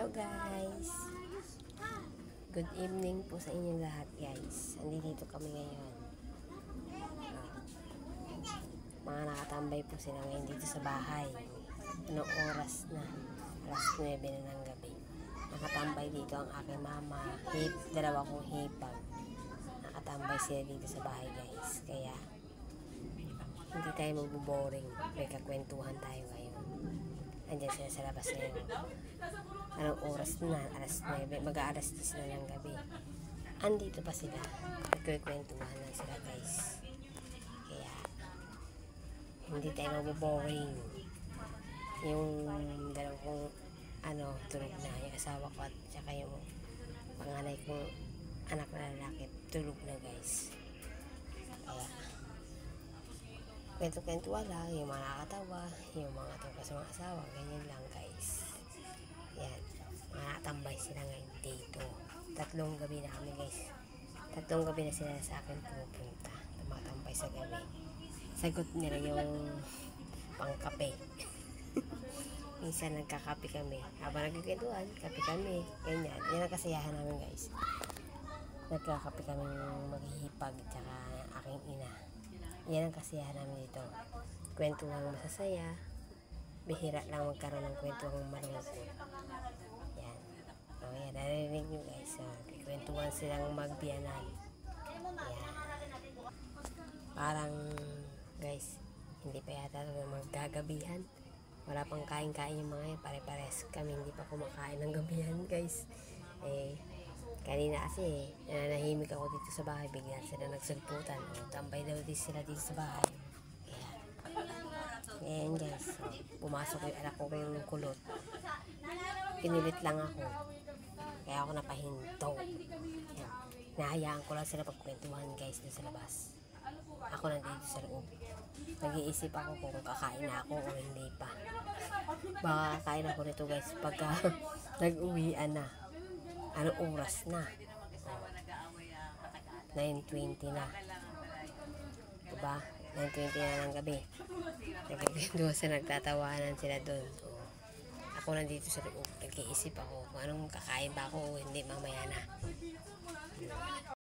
Hello guys, good evening po sa inyong lahat guys. Andito kami ngayon. Mga nakatambay po sila ngayon dito sa bahay. Anong oras na? Alas 9 na ng gabi. Nakatambay dito ang aking mama, dalawa kong hipag. Nakatambay sila dito sa bahay guys. Kaya hindi tayo magbo-boring. May kakwentuhan tayo ngayon. Andiyan sila sa labas ngayon. Anong oras na? Alas 9. Mag-aalas 10 na ng gabi. Andito pa sila. Nagkwentuhan lang sila guys. Kaya hindi tayo magbo-boring. Yung dalawang tulog na. Yung asawa ko at saka yung panganay kong anak na lalaki tulog na guys. Kaya kwento-kwentuhan lang, yung mga nakakatawa, yung mga tungkol sa mga asawa, ganyan lang guys. Yan, mga nakatambay sila ngayon dito. 3 gabi na kami guys. 3 gabi na sila sa akin pumupunta. Tumatambay sa gabi. Sagot nila yung pangkape. Minsan nagkakape kami. Habang nagkikwentuhan, kape kami. Ganyan. Yan ang kasiyahan namin guys. Nagkakape kami maghihipag tsaka aking ina. Yan ang kasiyahan namin dito. Kwentuhan masasaya. Bihira lang magkaroon ng kwentuhan malungkot. Yan. O yan, narinig nyo guys. Kwentuhan silang magbiyanan. Yan. Parang guys, hindi pa yata magkagabihan. Wala pang kain-kain yung mga yan. Pare-pares kami hindi pa kumakain ng gabihan guys. Kanina kasi nanahimik ako dito sa bahay, bigyan sila nagsulputan. Tambay daw din sila dito sa bahay. Ayan guys, pumasok yung anak ko yung kulot. Pinulit lang ako. Kaya ako napahinto. Ayan. Nahayaan ko lang sila pagkwentuhan guys doon sa labas. Ako nandito sa loob. Nag-iisip ako kung kakain na ako o hindi pa. Baka kakain ako nito guys pagka nag-uwian na. Anong oras na? 9:20 na. Diba? 9:20 na ng gabi. Nagkikwentuhan sila, nagtatawanan sila doon. Ako nandito sa loob. Nag-iisip ako kung anong kakain ba ako o hindi mamaya na.